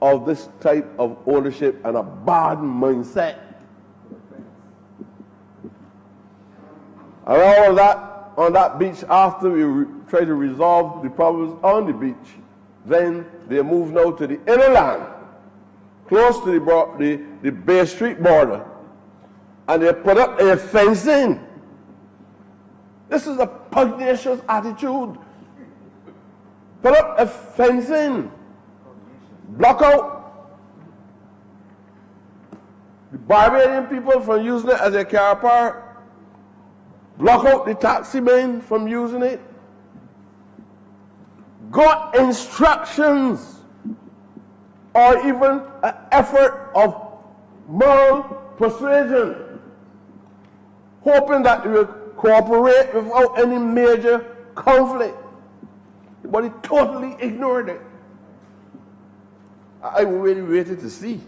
of this type of ownership and a bad mindset. And all of that on that beach, after we try to resolve the problems on the beach, then they move now to the inner land, close to the Bay Street border, and they put up a fencing. This is a pugnacious attitude. Put up a fencing, block out the Barbadian people from using it as a car park, block out the taxi men from using it. Got instructions or even an effort of moral persuasion, hoping that they will cooperate without any major conflict. But he totally ignored it. I really waited to see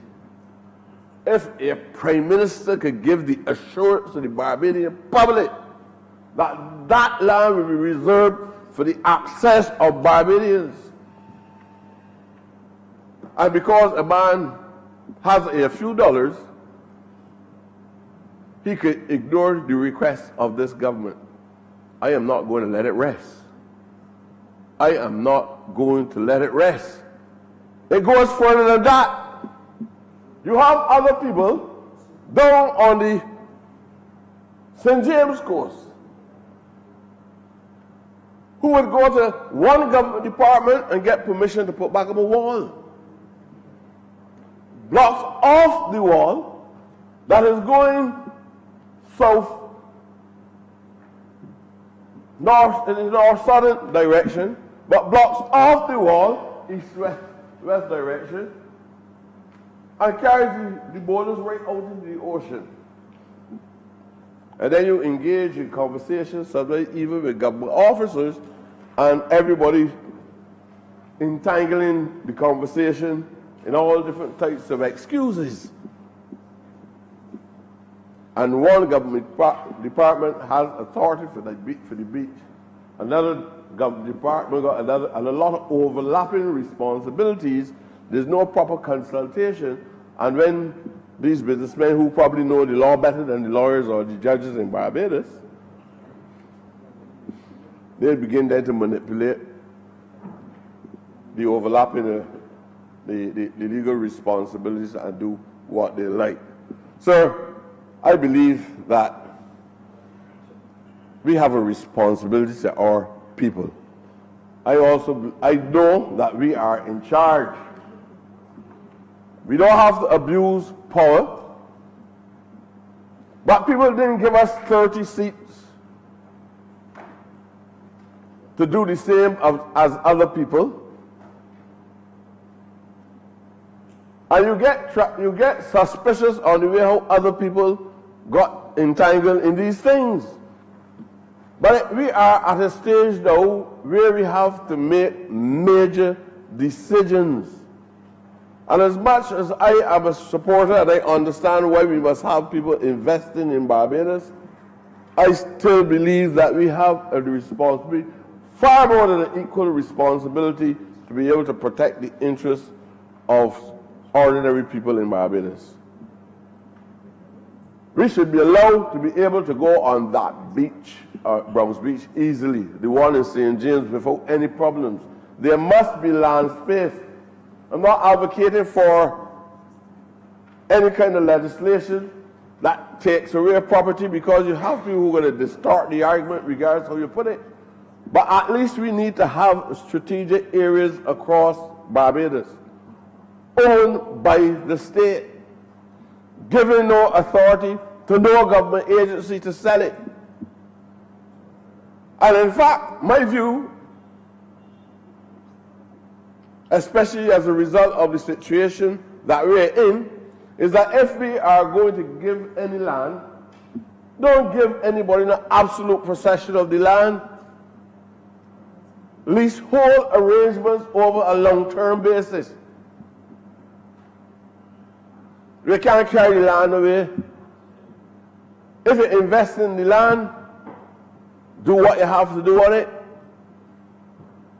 if a prime minister could give the assurance to the Barbadian public that that land will be reserved for the access of Barbadians. And because a man has a few dollars, he could ignore the request of this government. I am not going to let it rest. I am not going to let it rest. It goes further than that. You have other people down on the St. James Coast who would go to one government department and get permission to put back up a wall. Blocks off the wall that is going south, north, in the north-southern direction, but blocks off the wall, east-west direction, and carries the borders right out into the ocean. And then you engage in conversations, sometimes even with government officers, and everybody entangling the conversation in all different types of excuses. and one government department has authority for the beach. Another government department got another, and a lot of overlapping responsibilities. There's no proper consultation, and when these businessmen who probably know the law better than the lawyers or the judges in Barbados, they begin then to manipulate the overlapping, the legal responsibilities and do what they like. So I believe that we have a responsibility to our people. I know that we are in charge. We don't have to abuse power, but people didn't give us 30 seats to do the same as other people. And you get suspicious on the way how other people got entangled in these things. But we are at a stage now where we have to make major decisions. And as much as I am a supporter and I understand why we must have people investing in Barbados, I still believe that we have a responsibility, far more than an equal responsibility, to be able to protect the interests of ordinary people in Barbados. We should be allowed to be able to go on that beach, Browns Beach, easily, the one in St. James, without any problems. There must be land space. I'm not advocating for any kind of legislation that takes away property, because you have people who are going to distort the argument regardless how you put it. But at least we need to have strategic areas across Barbados owned by the state, giving no authority to no government agency to sell it. And in fact, my view, especially as a result of the situation that we're in, is that if we are going to give any land, don't give anybody an absolute possession of the land. Leasehold arrangements over a long-term basis. We can't carry the land away. If you invest in the land, do what you have to do on it.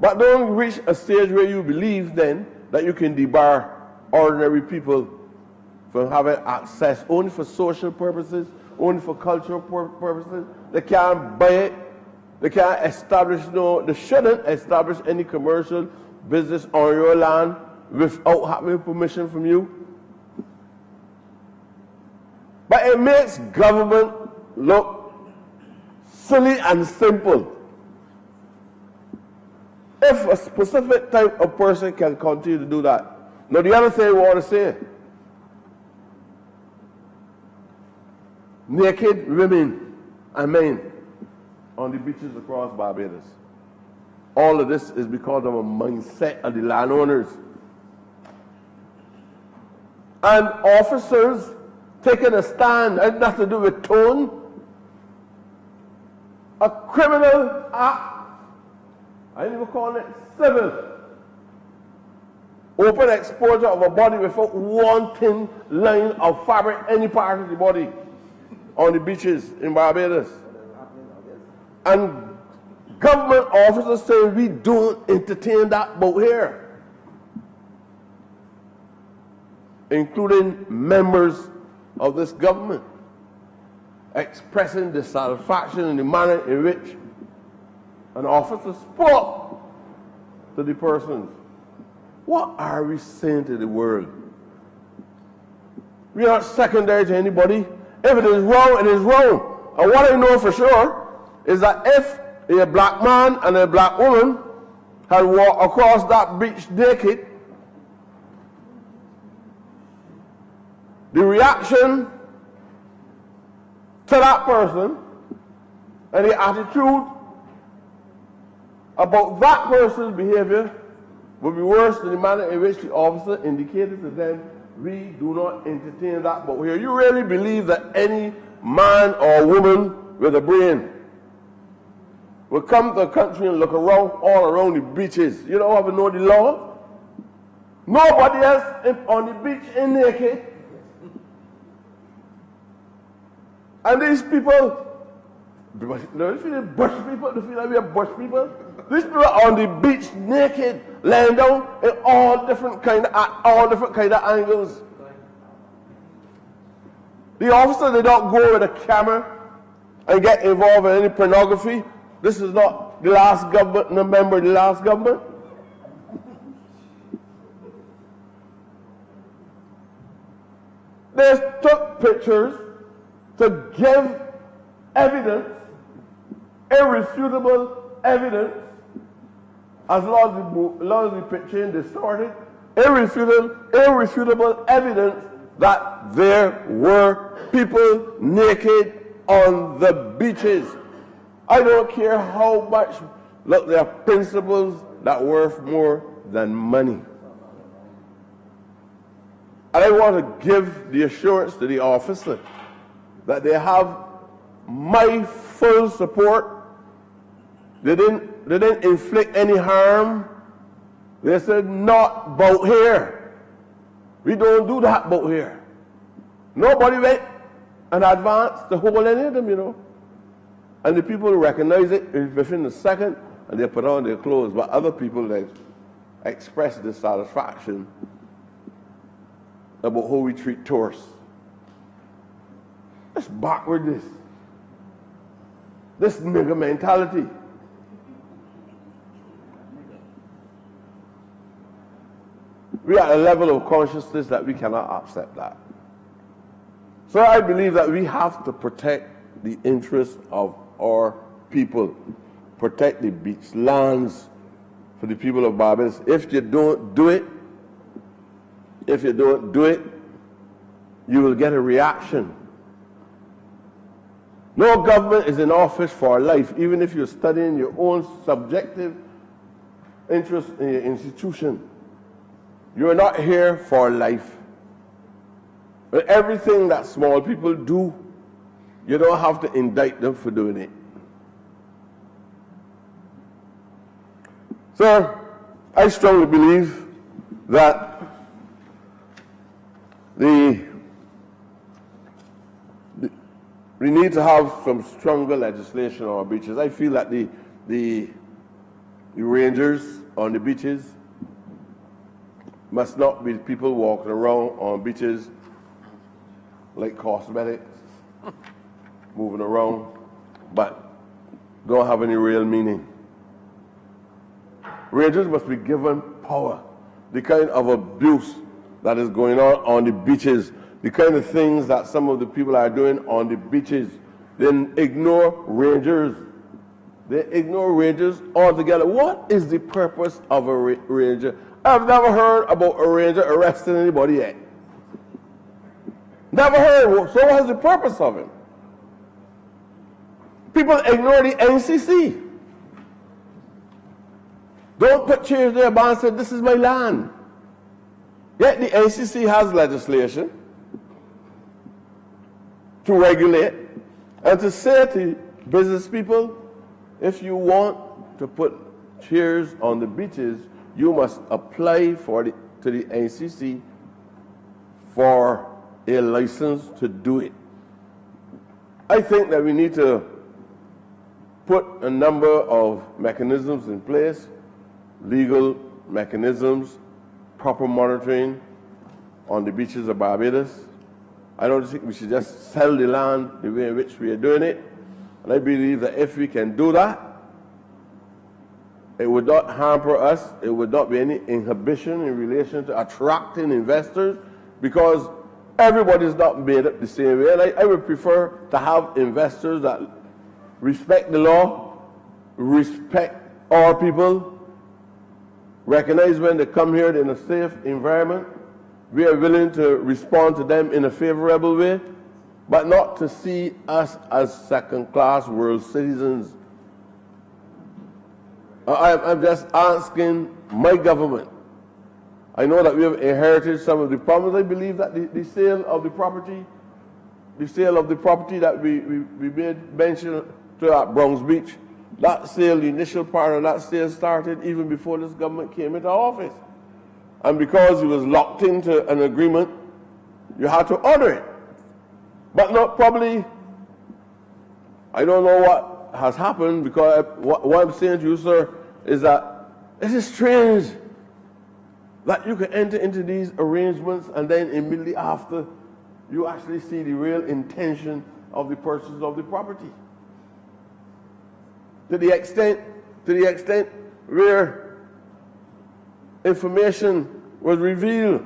But don't reach a stage where you believe then that you can debar ordinary people from having access only for social purposes, only for cultural purposes. They can't buy it. They can't establish they shouldn't establish any commercial business on your land without having permission from you. But it makes government look silly and simple. If a specific type of person can continue to do that. Now, the other thing I want to say, naked women and men on the beaches across Barbados. All of this is because of a mindset of the landowners. And officers taking a stand has nothing to do with tone. A criminal act, I didn't even call it civil. Open exposure of a body without one thin line of fabric, any part of the body, on the beaches in Barbados. And government officers say we don't entertain that boat here, including members of this government, expressing dissatisfaction in the manner in which an officer spoke to the persons. What are we saying to the world? We are not secondary to anybody. If it is wrong, it is wrong. And what I know for sure is that if a black man and a black woman had walked across that beach naked, the reaction to that person and the attitude about that person's behavior would be worse than the manner in which the officer indicated to them, we do not entertain that. But here, you really believe that any man or woman with a brain will come to a country and look around, all around the beaches? You don't have to know the law. Nobody else on the beach is naked. And these people, don't feel like bush people, don't feel like we are bush people. These people are on the beach naked, laying down in all different kind of angles. The officer did not go with a camera and get involved in any pornography. This is not the last government, remember the last government. They took pictures to give evidence, irrefutable evidence, as long as the picture is distorted, irrefutable evidence that there were people naked on the beaches. I don't care how much, look, there are principles that are worth more than money. And I want to give the assurance to the officer that they have my full support. They didn't inflict any harm. They said, not boat here. We don't do that boat here. Nobody went in advance to hold any of them, you know. And the people recognize it within a second, and they put on their clothes. But other people, they express dissatisfaction about how we treat tourists. That's backwardness. This nigger mentality. We are at a level of consciousness that we cannot accept that. So I believe that we have to protect the interests of our people, protect the beach lands for the people of Barbados. If you don't do it, you will get a reaction. No government is in office for life, even if you're studying your own subjective interest in your institution. You are not here for life. But everything that small people do, you don't have to indict them for doing it. So, I strongly believe that we need to have some stronger legislation on our beaches. I feel that the rangers on the beaches must not be people walking around on beaches like cosmetics, moving around, but don't have any real meaning. Rangers must be given power. The kind of abuse that is going on the beaches, the kind of things that some of the people are doing on the beaches, then ignore rangers. They ignore rangers altogether. What is the purpose of a ranger? I've never heard about a ranger arresting anybody yet. Never heard. So what's the purpose of it? People ignore the NCC. Don't put chairs there and say, this is my land. Yet the NCC has legislation to regulate and to say to business people, if you want to put chairs on the beaches, you must apply to the NCC for a license to do it. I think that we need to put a number of mechanisms in place, legal mechanisms, proper monitoring on the beaches of Barbados. I don't think we should just sell the land the way in which we are doing it. And I believe that if we can do that, it would not hamper us. It would not be any inhibition in relation to attracting investors, because everybody is not made up the same way. And I would prefer to have investors that respect the law, respect our people, recognize when they come here in a safe environment. We are willing to respond to them in a favorable way, but not to see us as second-class world citizens. I'm just asking my government. I know that we have inherited some of the problems. I believe that the sale of the property that we made mention to at Bronx Beach, that sale, the initial part of that sale started even before this government came into office. And because it was locked into an agreement, you had to honor it. But not probably I don't know what has happened, because what I'm saying to you, sir, is that it is strange that you can enter into these arrangements and then immediately after you actually see the real intention of the purchase of the property. To the extent where information was revealed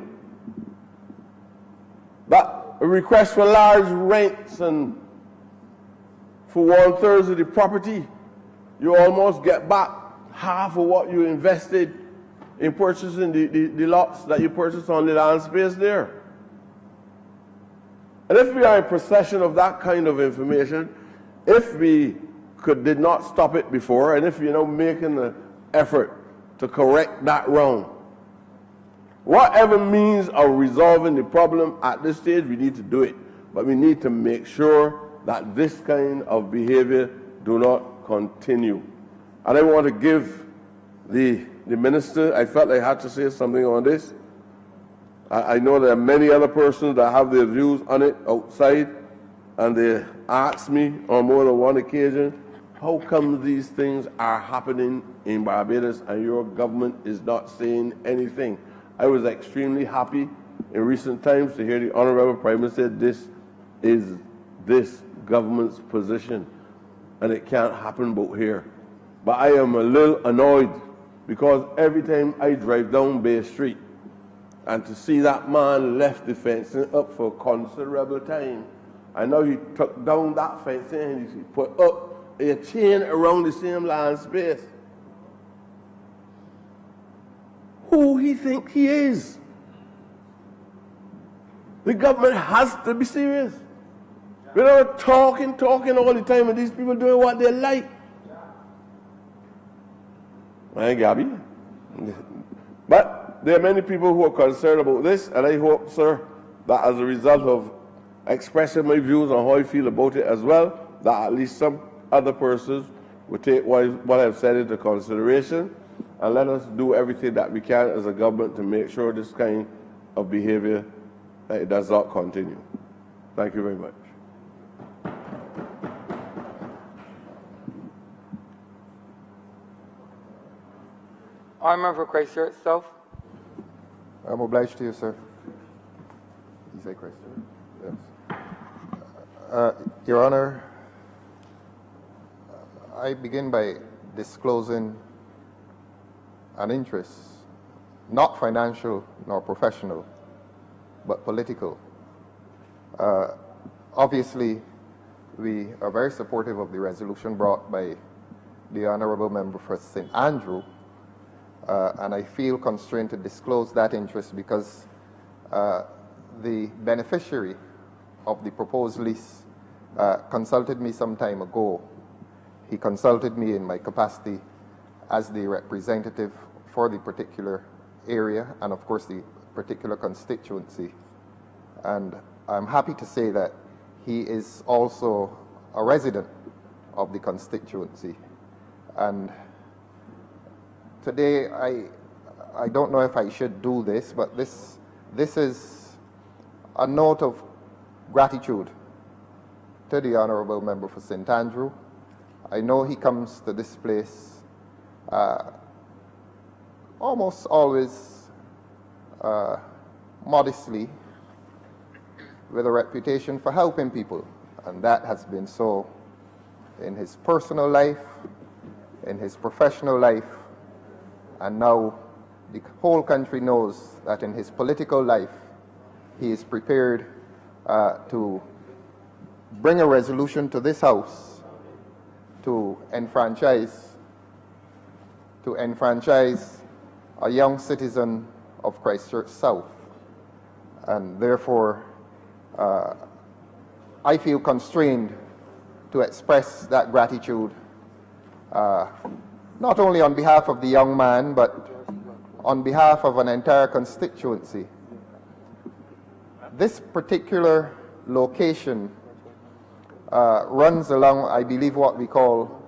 that a request for large rents and for 1/3 of the property, you almost get back half of what you invested in purchasing the lots that you purchased on the land space there. And if we are in possession of that kind of information, if we did not stop it before, and if you're now making the effort to correct that wrong, whatever means of resolving the problem at this stage, we need to do it. But we need to make sure that this kind of behavior do not continue. And I want to give the minister, I felt I had to say something on this. I know there are many other persons that have their views on it outside, and they asked me on more than one occasion, how come these things are happening in Barbados and your government is not saying anything? I was extremely happy in recent times to hear the Honorable Prime Minister say this is this government's position and it can't happen but here. But I am a little annoyed because every time I drive down Bay Street and to see that man left the fencing up for considerable time, and now he took down that fencing and he put up a chain around the same land space. Who he think he is? The government has to be serious. We're not talking all the time, and these people doing what they like. Right, Gabby? But there are many people who are concerned about this, and I hope, sir, that as a result of expressing my views on how I feel about it as well, that at least some other persons will take what I've said into consideration, and let us do everything that we can as a government to make sure this kind of behavior does not continue. Thank you very much. Honourable for Christchurch South. I'm obliged to you, sir. You say Christchurch? Yes. Your Honor, I begin by disclosing an interest, not financial nor professional, but political. Obviously, we are very supportive of the resolution brought by the Honourable Member for St. Andrew, and I feel constrained to disclose that interest because the beneficiary of the proposed lease consulted me some time ago. He consulted me in my capacity as the representative for the particular area and, of course, the particular constituency. And I'm happy to say that he is also a resident of the constituency. And today, I don't know if I should do this, but this is a note of gratitude to the Honourable Member for St. Andrew. I know he comes to this place almost always modestly, with a reputation for helping people, and that has been so in his personal life, in his professional life, and now the whole country knows that in his political life he is prepared to bring a resolution to this House to enfranchise a young citizen of Christchurch South. And therefore, I feel constrained to express that gratitude, not only on behalf of the young man, but on behalf of an entire constituency. This particular location runs along, I believe, what we call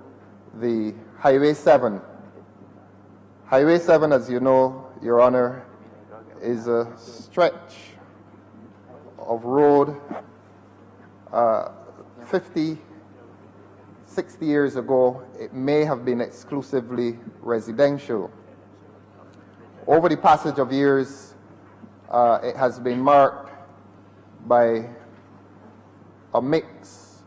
the Highway 7. Highway 7, as you know, Your Honor, is a stretch of road 50 60 years ago, it may have been exclusively residential. Over the passage of years, it has been marked by a mix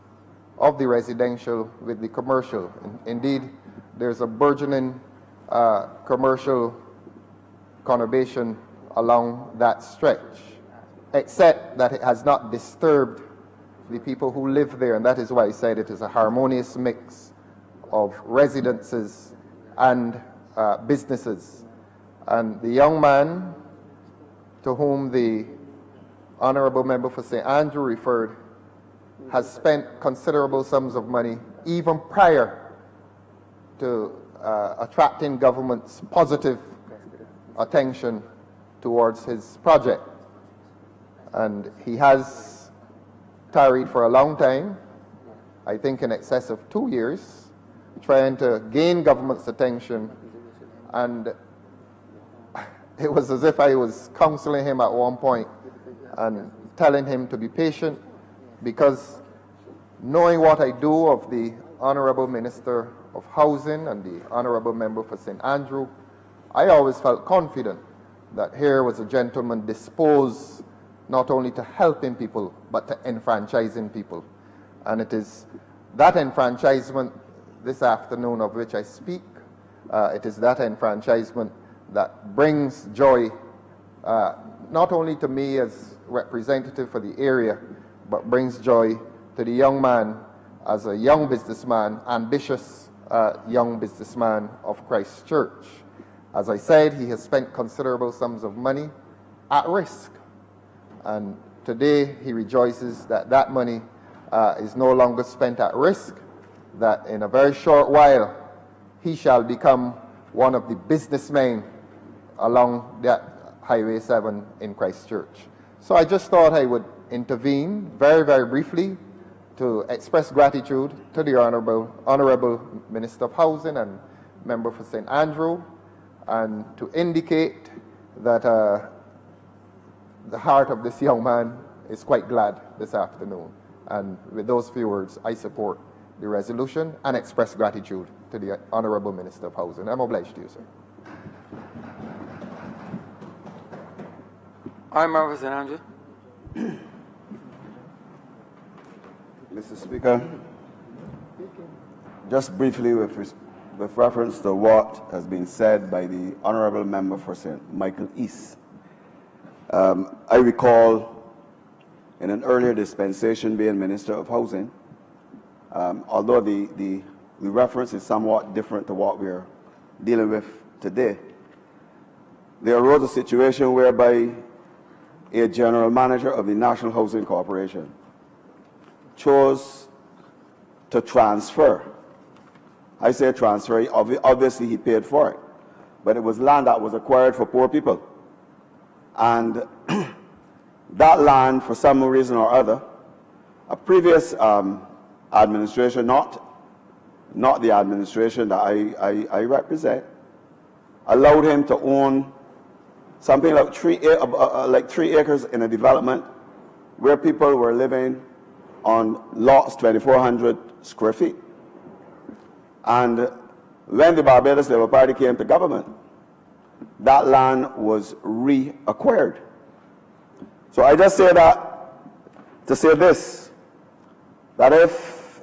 of the residential with the commercial. Indeed, there's a burgeoning commercial conurbation along that stretch, except that it has not disturbed the people who live there, and that is why I said it is a harmonious mix of residences and businesses. And the young man to whom the Honourable Member for St. Andrew referred has spent considerable sums of money even prior to attracting government's positive attention towards his project. And he has tarried for a long time, I think in excess of 2 years, trying to gain government's attention, and it was as if I was counseling him at one point and telling him to be patient, because knowing what I do of the Honourable Minister of Housing and the Honourable Member for St. Andrew, I always felt confident that here was a gentleman disposed not only to helping people, but to enfranchising people. And it is that enfranchisement this afternoon of which I speak. It is that enfranchisement that brings joy, not only to me as representative for the area, but brings joy to the young man as a young businessman, ambitious young businessman of Christ Church. As I said, he has spent considerable sums of money at risk. And today he rejoices that that money is no longer spent at risk, that in a very short while he shall become one of the businessmen along that Highway 7 in Christchurch. So I just thought I would intervene very, very briefly to express gratitude to the Honourable Minister of Housing and Member for St. Andrew, and to indicate that the heart of this young man is quite glad this afternoon. And with those few words, I support the resolution and express gratitude to the Honourable Minister of Housing. I'm obliged to you, sir. Honourable Member for St. Andrew. Mr. Speaker, just briefly with reference to what has been said by the Honourable Member for St. Michael East. I recall in an earlier dispensation being Minister of Housing, although the reference is somewhat different to what we're dealing with today, there arose a situation whereby a general manager of the National Housing Corporation chose to transfer. I say transfer, obviously he paid for it, but it was land that was acquired for poor people. And that land, for some reason or other, a previous administration, not the administration that I represent, allowed him to own something like 3 acres in a development where people were living on lots 2,400 square feet. And when the Barbados Labour Party came to government, that land was reacquired. So I just say that to say this, that if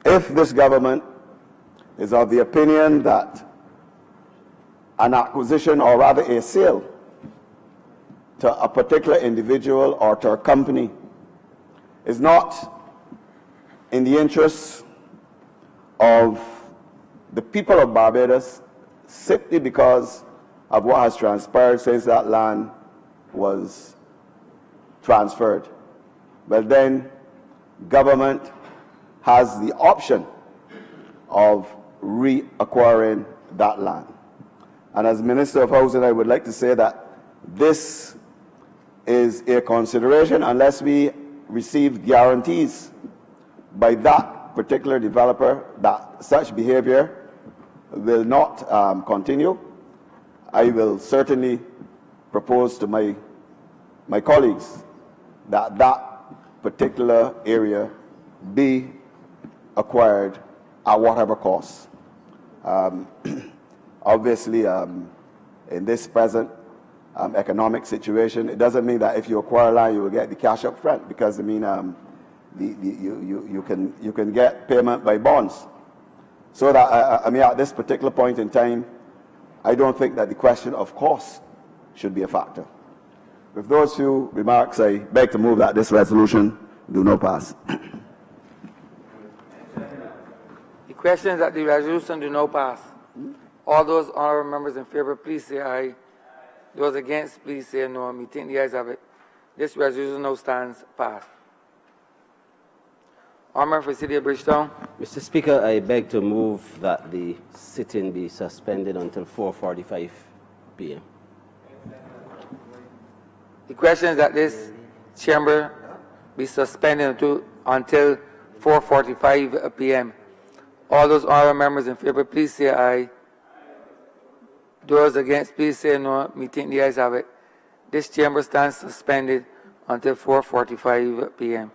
this government is of the opinion that an acquisition, or rather a sale, to a particular individual or to a company is not in the interests of the people of Barbados, simply because of what has transpired since that land was transferred, well then government has the option of reacquiring that land. And as Minister of Housing, I would like to say that this is a consideration unless we receive guarantees by that particular developer that such behavior will not continue. I will certainly propose to my colleagues that that particular area be acquired at whatever cost. Obviously, in this present economic situation, it doesn't mean that if you acquire land, you will get the cash up front, because I mean, you can get payment by bonds. So that I mean, at this particular point in time, I don't think that the question of cost should be a factor. With those few remarks, I beg to move that this resolution do not pass. The question is that the resolution do not pass. All those honorable members in favor, please say aye. Those against, please say no. Me think the ayes have it. This resolution now stands passed. Honourable for the City of Bridgetown. Mr. Speaker, I beg to move that the sitting be suspended until 4:45 p.m. The question is that this chamber be suspended until 4:45 p.m. All those honourable members in favor, please say aye. Those against, please say no. Me think the ayes have it. This chamber stands suspended until 4:45 p.m.